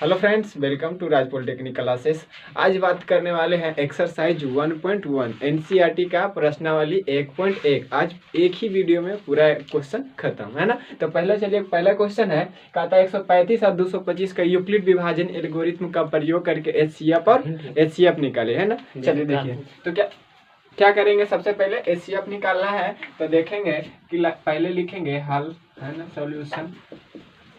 Hello friends, welcome to Raj polytechnic classes. आज बात करने वाले हैं एक्सरसाइज 1.1 एनसीईआरटी का प्रश्नावली 1.1। आज एक ही वीडियो में पूरा क्वेश्चन खत्म है ना। तो पहला क्वेश्चन है, कहता है 135 और 225 का यूक्लिड विभाजन एल्गोरिथम का प्रयोग करके एचसीएफ और एचसीएफ निकाले, है ना। चलिए देखिए, तो क्या करेंगे। सबसे पहले एचसीएफ निकालना है, तो देखेंगे कि पहले लिखेंगे हल, है ना, सॉल्यूशन।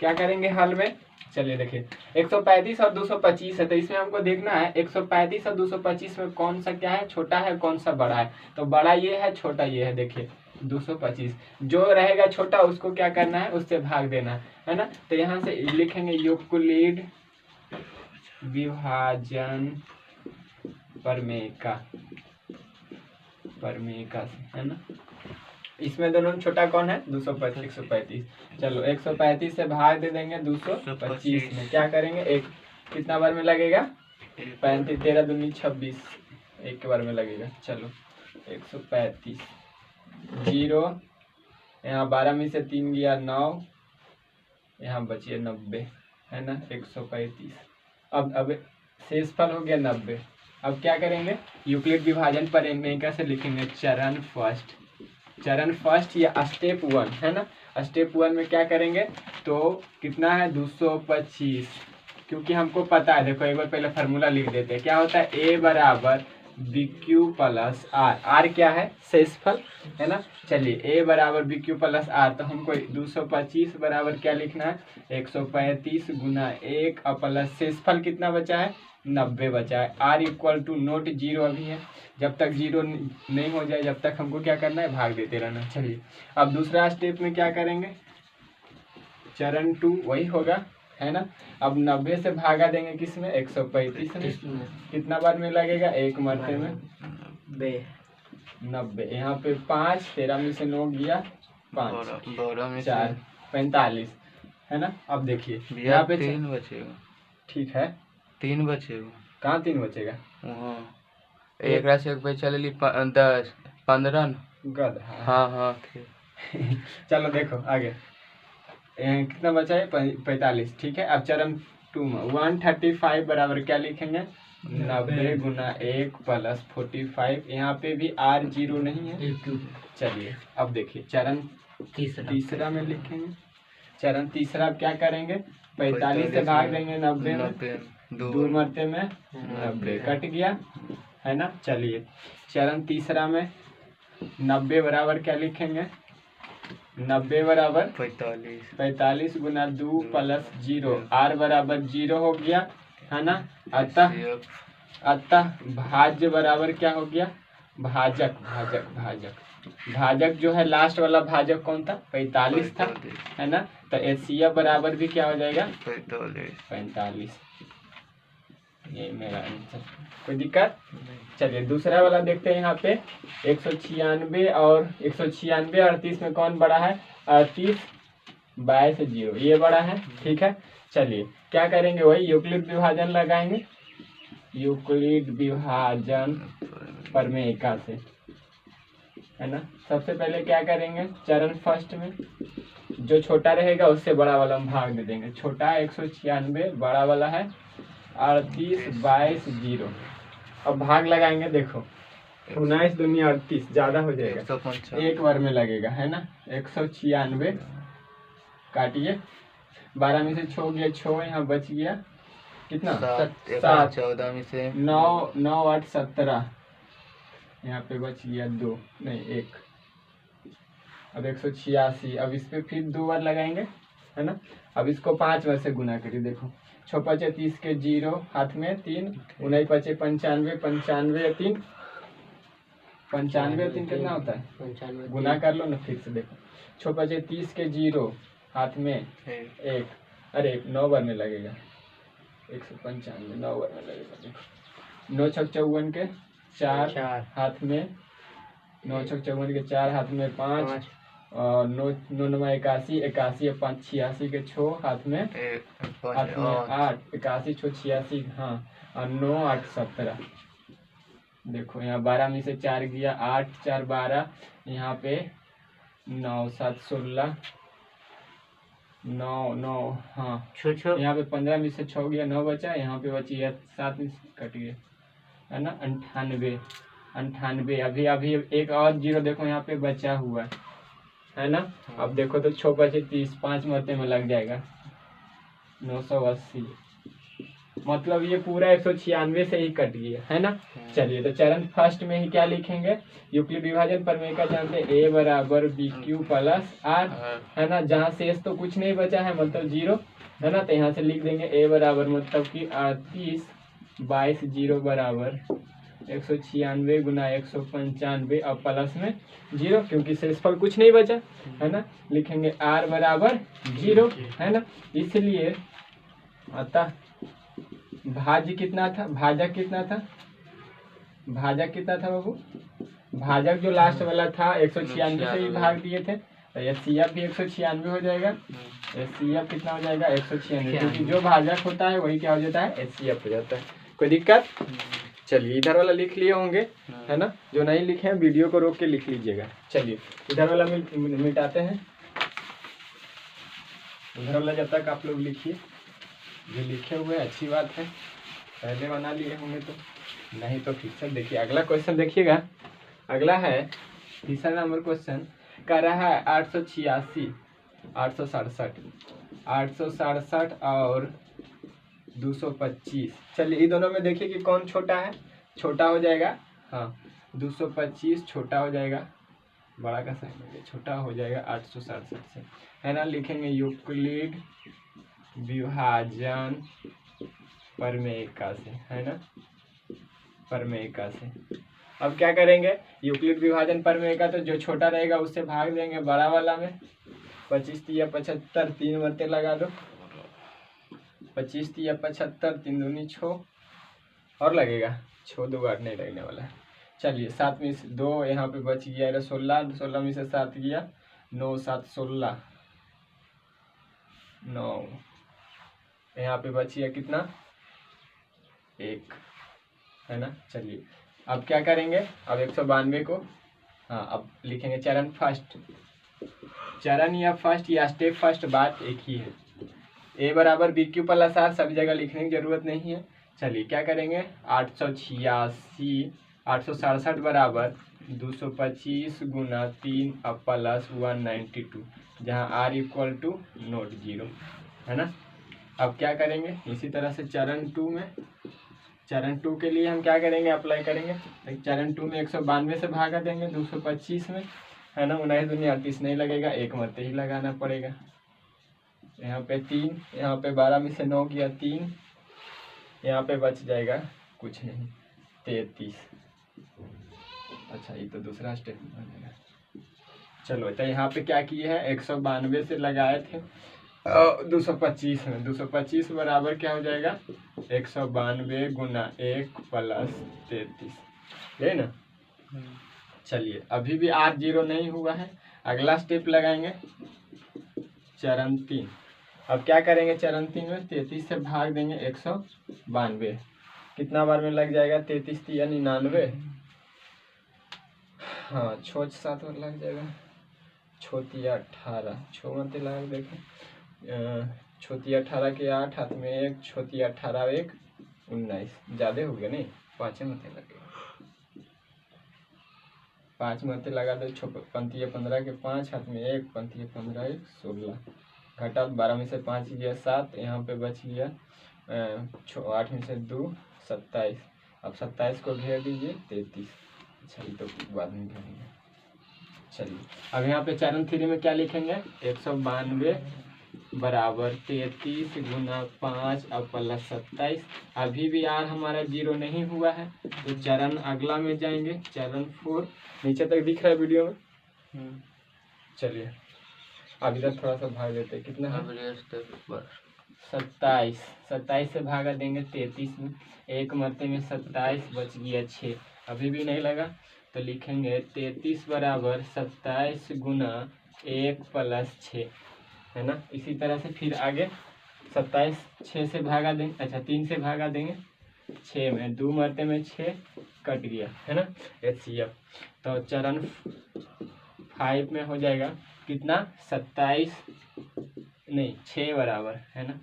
क्या करेंगे हल में, चलिए देखिए 135 और 225 है, तो इसमें हमको देखना है 135 और 225 में कौन सा क्या है, छोटा है कौन सा बड़ा है। तो बड़ा ये है, छोटा ये है। देखिए 225 जो रहेगा छोटा उसको क्या करना है, उससे भाग देना है ना। तो यहाँ से लिखेंगे यूक्लिड विभाजन प्रमेय से, है ना। इसमें दोनों में छोटा कौन है, 225 135। चलो 135 से भाग दे देंगे 225 में। क्या करेंगे, एक कितना बार में लगेगा, 35 13 दूनी 26, एक के बार में लगेगा। चलो 135 जीरो, यहाँ 12 में से 3 गया 9, यहाँ बचिए 90, है ना। 135 अब शेष फल हो गया 90। अब क्या करेंगे, यूक्लिड विभाजन प्रमेय से लिखेंगे चरण फर्स्ट या स्टेप 1, है ना। स्टेप 1 में क्या करेंगे, तो कितना है 225, क्योंकि हमको पता है। देखो एक बार पहले फार्मूला लिख देते हैं। क्या होता है, ए बराबर B Q plus R. R क्या है, शेषफल, है ना। चलिए ए बराबर बी क्यू प्लस आर, तो हमको 225 बराबर क्या लिखना है, 135 गुना 1 और प्लस शेषफल कितना बचा है, 90 बचा है। R equal to not zero अभी है, जब तक जीरो नहीं हो जाए जब तक हमको क्या करना है, भाग देते रहना। चलिए अब दूसरा स्टेप में क्या करेंगे, चरण 2 वही होगा, है ना। अब 90 से भागा देंगे किसमें, 135 में। कितना बार में लगेगा, एक मरते में 90। यहाँ पे 5 13 में से 9 गया 5 4 45, है ना। अब देखिए यहाँ पे 3 बचेगा, ठीक है 3 बचेगा। कहाँ 3 बचेगा, एक से एक पे चले 10 15 गद। हाँ चलो देखो आगे कितना बचा है, 45। ठीक है, अब चरण 2 में 135 बराबर क्या लिखेंगे, 90 गुना 1 प्लस 45। यहाँ पे भी आर जीरो नहीं है। चलिए अब देखिए चरण तीसरा में लिखेंगे। चरण तीसरा क्या करेंगे, 45 से भाग देंगे 90 में, 2 मरते में 90 कट गया, है ना। चलिए चरण तीसरा में 90 बराबर क्या लिखेंगे, 90 बराबर 45 गुना 2 प्लस 0। आर बराबर 0 हो गया, है ना। अतः भाज्य बराबर क्या हो गया, भाजक जो है लास्ट वाला भाजक कौन था, 45 था, है ना। तो एचसीएफ बराबर भी क्या हो जाएगा, 45। ये मेरा आंसर, कोई दिक्कत। चलिए दूसरा वाला देखते हैं। यहाँ पे 196 और 196 38 में कौन बड़ा है, 38 22 0, ये बड़ा है। ठीक है, चलिए क्या करेंगे, वही यूक्लिड विभाजन लगाएंगे, यूक्लिड विभाजन प्रमेय से, है ना। सबसे पहले क्या करेंगे, चरण फर्स्ट में जो छोटा रहेगा उससे बड़ा वाला हम भाग दे देंगे। छोटा है 196, बड़ा वाला है 38 22 0। अब भाग लगाएंगे, देखो 19 दूनी 38, ज्यादा हो जाएगा, एक बार में लगेगा, है ना। 196 काटिए, 12 में से 6 गया 6, यहाँ बच गया कितना, 7 14 में से 9 9 8 17, यहाँ पे बच गया 2 नहीं 1। अब 186, अब इस पे फिर 2 बार लगाएंगे, है ना। अब इसको 5 बार से गुना करिए। देखो 6 5 30 के 0 हाथ में 3, 19 5 95 95 3 95 3 कितना होता है, गुना कर लो ना फिर से। देखो 6 5 30 के 0 हाथ में 1, अरे 9 बार में लगेगा, 195 9 बार में लगेगा। देखो 9 6 54 के 4 हाथ में, 9 6 54 के 4 हाथ में 5 और 9 9 81 81 5 86 के 6 हाथ में 8 81 6 86, हाँ, और 9 8 17। देखो यहाँ 12 में से 4 गया 8 4 12, यहाँ पे 9 7 16, 9 9 हाँ छो छो यहाँ पे 15 में से 6 गया, 9 बचा, यहाँ पे बची है 7 में से कट गया, है ना 98 98। अभी अभी एक और जीरो देखो यहाँ पे बचा हुआ है ना। अब देखो तो 6 बचे 30, 5 मरते में लग जाएगा 980, मतलब ये पूरा 196 से ही कट गया, है ना। चलिए तो चरण फर्स्ट में ही क्या लिखेंगे, यूक्लिड विभाजन प्रमेय का जानते ए बराबर बी क्यू प्लस आर, है ना। जहाँ शेष तो कुछ नहीं बचा है, मतलब जीरो, है ना। तो यहाँ से लिख देंगे ए बराबर मतलब कि 38 22 0 बराबर 196 गुना 195 और प्लस में जीरो, क्योंकि शेषफल कुछ नहीं बचा, है ना। लिखेंगे आर बराबर 0, है ना। इसलिए अतः भाज्य कितना था, भाजक कितना था, भाजक कितना था बाबू, भाजक जो लास्ट वाला था 196 से ही भाग दिए थे, तो एचसीएफ भी 196 हो जाएगा। एचसीएफ कितना हो जाएगा 196, क्योंकि जो भाजक होता है वही क्या हो जाता है एचसीएफ हो जाता है। कोई दिक्कत। चलिए इधर वाला लिख लिए होंगे, है ना। जो नहीं लिखे हैं वीडियो को रोक के लिख लीजिएगा। चलिए इधर वाला मिटाते हैं, उधर वाला जब तक आप लोग लिखिए, जो लिखे हुए अच्छी बात है, पहले बना लिए होंगे तो, नहीं तो फिर से देखिए अगला क्वेश्चन देखिएगा। अगला है तीसरा नंबर क्वेश्चन कर रहा है 886 867 867 और 225। चलिए इन दोनों में देखिए कि कौन छोटा है, छोटा हो जाएगा, हाँ 225 छोटा हो जाएगा, बड़ा का साइन छोटा हो जाएगा 867 से, है ना। लिखेंगे यूक्लिड विभाजन प्रमेयिका से, है ना, प्रमेयिका से। अब क्या करेंगे, यूक्लिड विभाजन प्रमेयिका तो जो छोटा रहेगा उससे भाग देंगे बड़ा वाला में। 25 या 75, 3 मरते लगा दो, 25 या 75, 3 दूनी 6 और लगेगा 6 2 8 नहीं लगने वाला है। चलिए 7 में से 2 यहाँ पे बच गया 16, 16 में से 7 गया 9 7 16 9, यहाँ पे बच गया कितना 1, है ना। चलिए अब क्या करेंगे, अब 192 को, हाँ अब लिखेंगे चरण फर्स्ट, चरण या फर्स्ट या स्टेप फर्स्ट बात एक ही है। ए बराबर बी क्यू प्लस आर सभी जगह लिखने की जरूरत नहीं है। चलिए क्या करेंगे 886 867 बराबर 225 गुना 3 अब प्लस 192, जहाँ आर इक्वल टू नोट 0, है ना। अब क्या करेंगे इसी तरह से चरण 2 में, चरण 2 के लिए हम क्या करेंगे अप्लाई करेंगे, चरण 2 में 192 से भागा देंगे 225 में, है ना। 19 दूनी 38 नहीं लगेगा, 1 मरते ही लगाना पड़ेगा। यहाँ पे 3, यहाँ पे 12 में से 9 किया 3, यहाँ पे बच जाएगा कुछ नहीं 33। अच्छा ये तो दूसरा स्टेप हो जाएगा। चलो तो यहाँ पे क्या किए हैं 192 से लगाए थे 225 में, 225 बराबर क्या हो जाएगा 192 गुना 1 प्लस 33, है ना। चलिए अभी भी R 0 नहीं हुआ है, अगला स्टेप लगाएंगे चरण 3। अब क्या करेंगे चरण 3 में 33 से भाग देंगे 192, कितना बार में लग जाएगा 33 या 99, हाँ 6 7 बार लग जाएगा, 6 18 6 मत लगा देखें, 6 18 के 8 हाथ में 1, 6 18 1 19, ज़्यादा हो गया नहीं, 5 मत लगेगा, 5 मरते लगा दो, 5 15 के 5 हाथ में 1, 5 15 1 16, घटा 12 में से 5 गया 7, यहाँ पे बच गया 8 में से 2 27, अब 27 को घेर दीजिए 33। अच्छा ये तो बाद में घेरेंगे। चलिए अब यहाँ पे चरण 3 में क्या लिखेंगे 192 बराबर 33 गुना 5 अब प्लस 27। अभी भी R हमारा 0 नहीं हुआ है, तो चरण अगला में जाएंगे चरण 4, नीचे तक दिख रहा है वीडियो में। चलिए अब इधर थोड़ा सा भाग देते हैं, कितना है 27, 27 से भागा देंगे 33 में, 1 मरते में 27 बच गया 6, अभी भी नहीं लगा, तो लिखेंगे 33 बराबर 27 गुना 1 प्लस 6, है ना। इसी तरह से फिर आगे 27 6 से भागा देंगे, अच्छा 3 से भागा देंगे 6 में, 2 मरते में 6 कट गया, है ना HCF। तो चरण 5 में हो जाएगा कितना 27 नहीं 6 बराबर है ना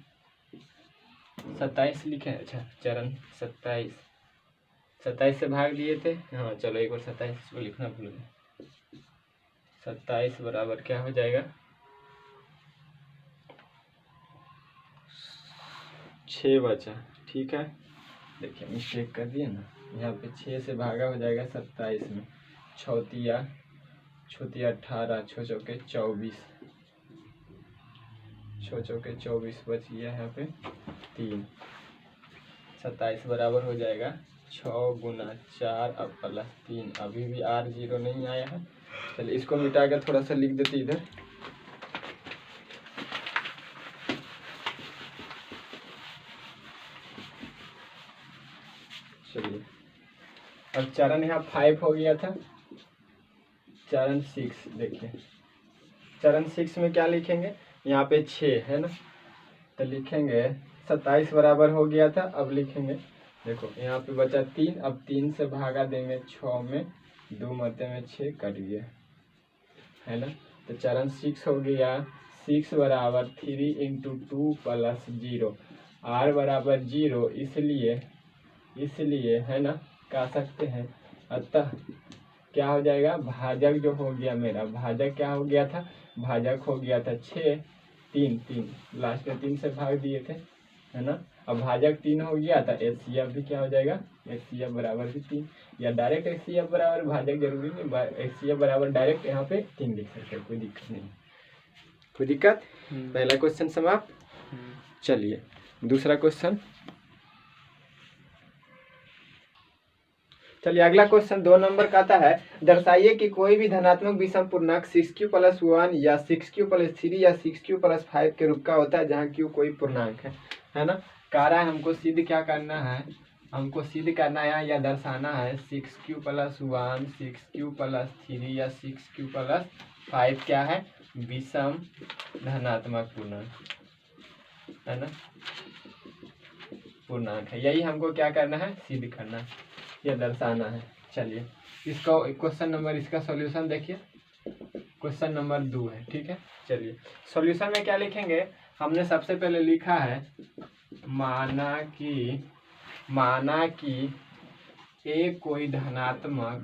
27 लिखे। अच्छा चरण 27 से भाग दिए थे। हाँ चलो एक बार 27 को लिखना भूल गए। 27 बराबर क्या हो जाएगा 6 बचा। ठीक है देखिए मिस्टेक कर दिए ना, यहाँ पे 6 से भागा हो जाएगा 27 में। छौतिया 18 छो चौके 24 बच गया यहाँ पे 3। 27 बराबर हो जाएगा 6 गुना 4 अब प्लस 3। अभी भी R 0 नहीं आया है। चलिए इसको मिटा कर थोड़ा सा लिख देते इधर। चलिए अब चरण यहाँ 5 हो गया था। चरण 6 देखिए, चरण 6 में क्या लिखेंगे, यहाँ पे 6 है ना, तो लिखेंगे 27 बराबर हो गया था। अब लिखेंगे देखो यहाँ पे बचा 3, अब 3 से भागा देंगे 6 में, 2 मरते में 6 कट गया है ना। तो चरण 6 हो गया 6 बराबर 3 इंटू 2 प्लस 0। R बराबर 0 इसलिए है ना कह सकते हैं। अतः क्या हो जाएगा भाजक जो हो गया मेरा, भाजक क्या हो गया था, भाजक हो गया था 6 3 लास्ट में 3 से भाग दिए थे है ना। अब भाजक 3 हो गया था। HCF भी क्या हो जाएगा HCF बराबर भी 3, या डायरेक्ट HCF बराबर भाजक जरूरी नहीं, HCF बराबर डायरेक्ट यहाँ पे 3 लिख सकते हैं, कोई दिक्कत नहीं। कोई दिक्कत? पहला क्वेश्चन समाप्त। चलिए दूसरा क्वेश्चन। चलिए अगला क्वेश्चन 2 नंबर का आता है। दर्शाइए कि कोई भी धनात्मक विषम पूर्णांक 6q + 1 या 6q + 3 या 6q + 5 के रूप का होता है जहाँ q कोई पूर्णांक है ना। कह रहा है हमको सिद्ध क्या करना है, हमको सिद्ध करना है या दर्शाना है 6q + 1 6q + 3 या 6q + 5 क्या है, विषम धनात्मक पूर्णांक है ना, पूर्णांक है। यही हमको क्या करना है, सिद्ध करना है या दर्शाना है। चलिए इसका क्वेश्चन नंबर, इसका सॉल्यूशन देखिए, क्वेश्चन नंबर 2 है। ठीक है चलिए सॉल्यूशन में क्या लिखेंगे, हमने सबसे पहले लिखा है माना कि एक कोई धनात्मक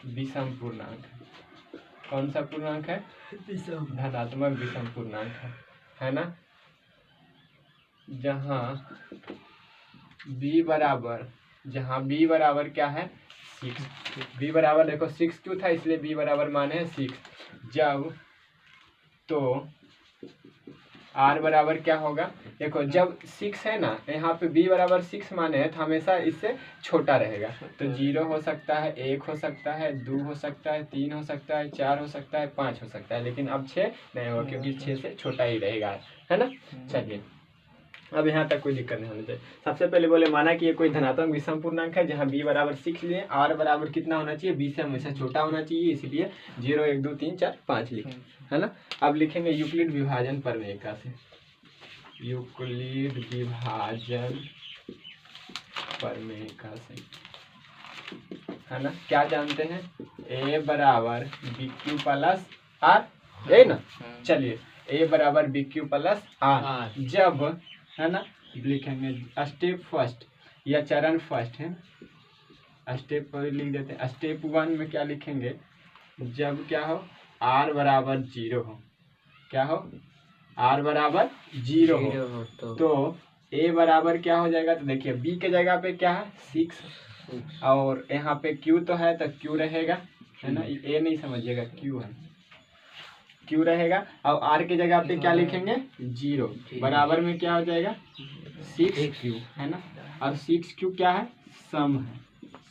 विषम पूर्णांक है। कौन सा पूर्णांक है, धनात्मक विषम पूर्णांक है ना, जहाँ b बराबर क्या है 6। b बराबर देखो 6 क्यों था, इसलिए b बराबर माने है 6। जब तो r बराबर क्या होगा, देखो जब 6 है ना, यहाँ पे b बराबर 6 माने है तो हमेशा इससे छोटा रहेगा। तो 0 हो सकता है, 1 हो सकता है, 2 हो सकता है, 3 हो सकता है, 4 हो सकता है, 5 हो सकता है, लेकिन अब 6 नहीं होगा क्योंकि 6 से छोटा ही रहेगा है ना। चलिए अब यहाँ तक कोई दिक्कत नहीं होनी चाहिए। सबसे पहले बोले माना कि ये कोई धनात्मक विषम पूर्णांक है जहाँ b बराबर 6 लिए, r बराबर कितना होना चाहिए, b से हमेशा छोटा होना चाहिए, इसलिए 0 1 2 3 4 5 लिखे है ना। अब लिखेंगे यूक्लिड विभाजन प्रमेयिका से, यूक्लिड विभाजन प्रमेयिका से है ना। क्या जानते हैं, a बराबर bq + r यही ना। चलिए a बराबर bq + r जब है ना, लिखेंगे स्टेप फर्स्ट या चरण फर्स्ट है, स्टेप पर लिख देते हैं। स्टेप 1 में क्या लिखेंगे, जब क्या हो r बराबर 0 हो, क्या हो r बराबर 0 हो तो a बराबर क्या हो जाएगा, तो देखिए b के जगह पे क्या है 6 और यहाँ पे q तो है तो q रहेगा है ना, a नहीं समझिएगा q है, q रहेगा। और r के जगह पे क्या लिखेंगे 0, बराबर में क्या हो जाएगा 6q है ना। और 6q क्या है, सम है,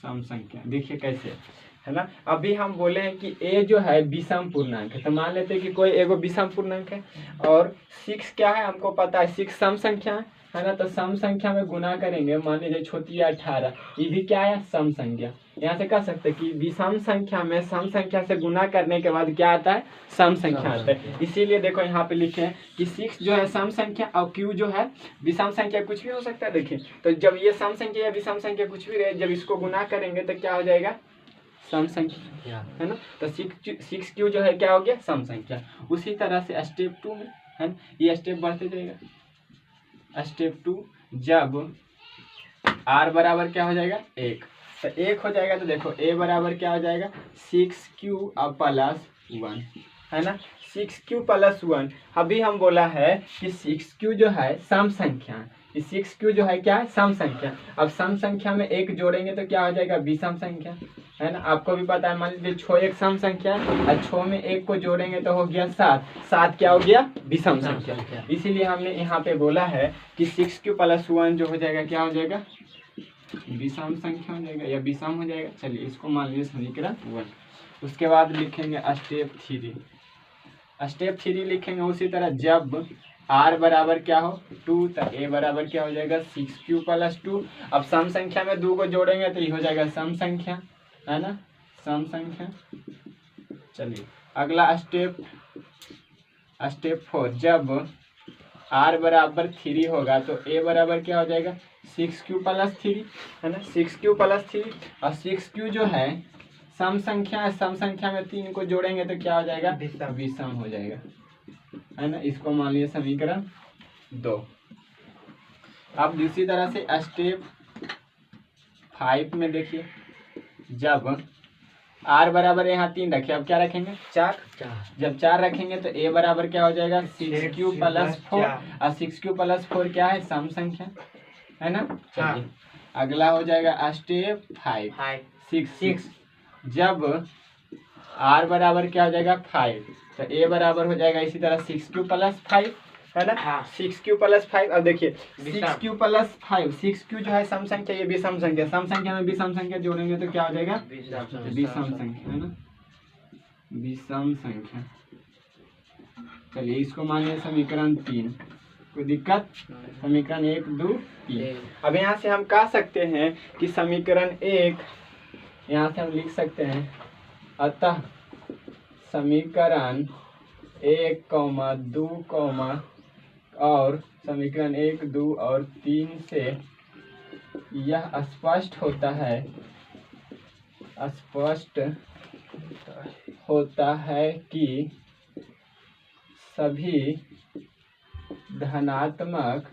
सम संख्या। देखिए कैसे है ना। अभी हम बोले हैं कि a जो है विषम पूर्णांक है, तो मान लेते हैं कि कोई एगो विषम पूर्णांक है और 6 क्या है हमको पता है, 6 सम संख्या है ना। तो सम संख्या में गुना करेंगे, मान लीजिए छोटी 18, ये भी क्या है सम संख्या। यहाँ से कह सकते हैं कि विषम संख्या में सम संख्या से गुना करने के बाद क्या आता है, सम संख्या आता है। इसीलिए देखो यहाँ पे लिखे हैं कि 6 जो है सम संख्या और q जो है विषम संख्या, कुछ भी हो सकता है। देखिए तो जब ये सम संख्या या विषम संख्या कुछ भी रहे, जब इसको गुना करेंगे तो क्या हो जाएगा सम संख्या, है ना। तो 6Q जो है क्या हो गया, सम संख्या। उसी तरह से स्टेप 2 में, है ना, ये स्टेप बढ़ते जाएगा। स्टेप 2, जब R बराबर क्या हो जाएगा, 1, तो 1 हो जाएगा, तो देखो A बराबर क्या हो जाएगा, 6Q प्लस 1, है ना। 6Q प्लस 1, अभी हम बोला है कि 6Q जो है सम संख्या, 6Q जो है क्या है, सम संख्या। अब सम संख्या में 1 जोड़ेंगे तो क्या हो जाएगा, विषम संख्या, है ना। आपको भी पता है, मान लीजिए 6 एक सम संख्या है और 6 में 1 को जोड़ेंगे तो हो गया 7, 7 क्या हो गया, विषम संख्या। इसीलिए हमने यहाँ पे बोला है कि 6Q प्लस 1 जो हो जाएगा क्या हो जाएगा, विषम संख्या हो जाएगा या विषम हो जाएगा। चलिए इसको मान लीजिए समीकरण 1। उसके बाद लिखेंगे स्टेप 3। स्टेप 3 लिखेंगे उसी तरह, जब R बराबर क्या हो, 2, तो A बराबर क्या हो जाएगा, 6Q प्लस 2। अब सम संख्या में 2 को जोड़ेंगे तो ये हो जाएगा सम संख्या, है ना, सम संख्या। चलिए अगला स्टेप, स्टेप 4, जब R बराबर 3 होगा तो A बराबर क्या हो जाएगा, 6Q प्लस 3, है ना, 6Q प्लस 3। और 6Q जो है सम संख्या है, सम संख्या में 3 को जोड़ेंगे तो क्या हो जाएगा, विषम हो जाएगा, है ना। इसको मान लीजिए समीकरण 2। अब दूसरी तरह से स्टेप 5 में देखिए, जब R बराबर यहाँ 3 रखे, अब क्या रखेंगे, 4। जब 4 रखेंगे तो A बराबर क्या हो जाएगा, 6Q प्लस 4, और 6Q प्लस 4 क्या है, सम संख्या, है ना। चलिए अगला हो जाएगा स्टेप 5, 6। जब R बराबर क्या हो जाएगा, 5, तो A बराबर हो जाएगा इसी तरह 6Q प्लस 5, है ना। 6Q plus 5। अब देखिए 6Q प्लस 5, 6Q जो है सम संख्या, ये विषम संख्या, सम संख्या में विषम संख्या जोड़ेंगे तो क्या हो जाएगा, विषम संख्या, है ना, विषम संख्या। चलिए इसको मान लिया समीकरण 3, कोई दिक्कत, समीकरण 1, 2, 3। अब यहाँ से हम कह सकते हैं कि समीकरण 1 यहाँ से हम लिख सकते हैं, अतः समीकरण 1, 2, और समीकरण 1, 2 और 3 से यह स्पष्ट होता है कि सभी धनात्मक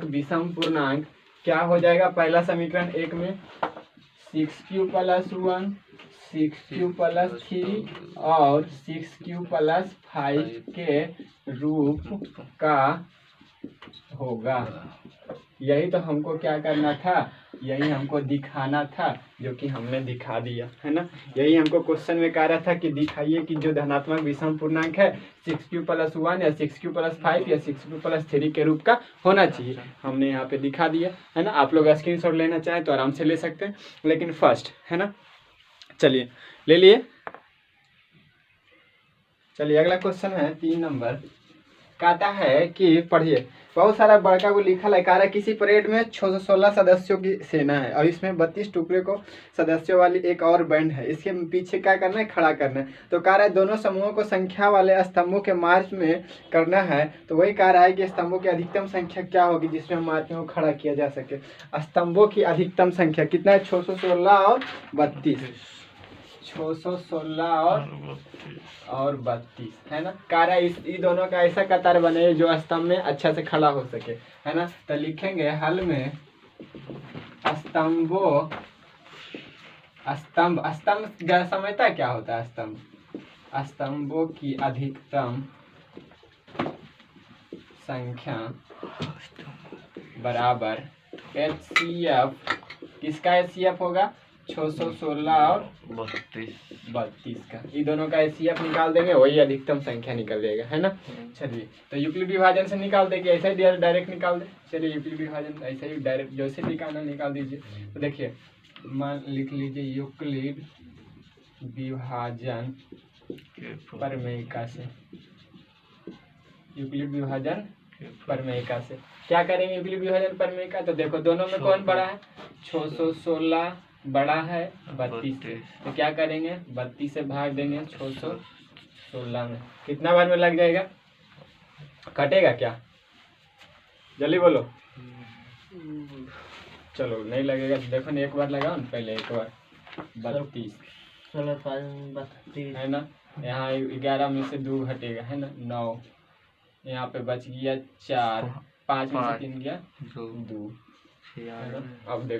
विषम पूर्णांक क्या हो जाएगा, पहला समीकरण 1 में 6Q प्लस 1, 6Q प्लस 3 और 6Q प्लस 5 के रूप का होगा। यही तो हमको क्या करना था, यही हमको दिखाना था, जो कि हमने दिखा दिया, है ना। यही हमको क्वेश्चन में कह रहा था कि दिखाइए कि जो धनात्मक विषम पूर्णांक है 6Q प्लस 1 या 6Q प्लस 5 या 6Q प्लस 3 के रूप का होना चाहिए। हमने यहाँ पे दिखा दिया, है ना। आप लोग स्क्रीनशॉट लेना चाहें तो आराम से ले सकते हैं, लेकिन फर्स्ट, है ना। चलिए ले लिए। चलिए अगला क्वेश्चन है 3 नंबर, कहता है कि पढ़िए, बहुत सारा बड़का को लिखा है, कह रहा है किसी परेड में 616 सदस्यों की सेना है और इसमें 32 टुकड़े को सदस्यों वाली एक और बैंड है, इसके पीछे क्या करना है, खड़ा करना है। तो कह रहा है दोनों समूहों को संख्या वाले स्तंभों के मार्च में करना है। तो वही कह रहा है कि स्तंभों की अधिकतम संख्या क्या होगी जिसमें मार्च में खड़ा किया जा सके। स्तंभों की अधिकतम संख्या कितना है, 616 और 32, 616 और 32, है ना। कारा इस दोनों का ऐसा कतार बने जो स्तंभ में अच्छा से खड़ा हो सके, है ना। तो लिखेंगे हल में स्तंभ समझता क्या होता है, स्तंभों की अधिकतम संख्या बराबर HCF, किसका HCF होगा, 616 और 32 का। ये दोनों का HCF निकाल देंगे, वही अधिकतम संख्या निकल जाएगा, है ना। चलिए तो यूक्लिड विभाजन से निकाल देंगे, ऐसा ही डायरेक्ट निकाल दे। चलिए यूक्लिड विभाजन ऐसा ही डायरेक्ट जैसे निकालना निकाल दीजिए। तो देखिए मान लिख लीजिए यूक्लिड विभाजन प्रमेयिका से, यूक्लिड विभाजन प्रमेयिका से क्या करेंगे, यूक्लिड विभाजन प्रमेयिका। तो देखो दोनों में कौन बड़ा है, 616 बड़ा है 32 से, तो क्या करेंगे 32 से भाग देंगे 616 में, कितना बार में लग जाएगा, कटेगा क्या, जल्दी बोलो, चलो नहीं लगेगा तो देखो ना, एक बार लगाओ ना पहले, एक बार 32 है ना। यहाँ 11 में से 2 घटेगा है ना, 9। यहाँ पे बच गया 4, 5 में से 3 गया 2 है ना। अब देखो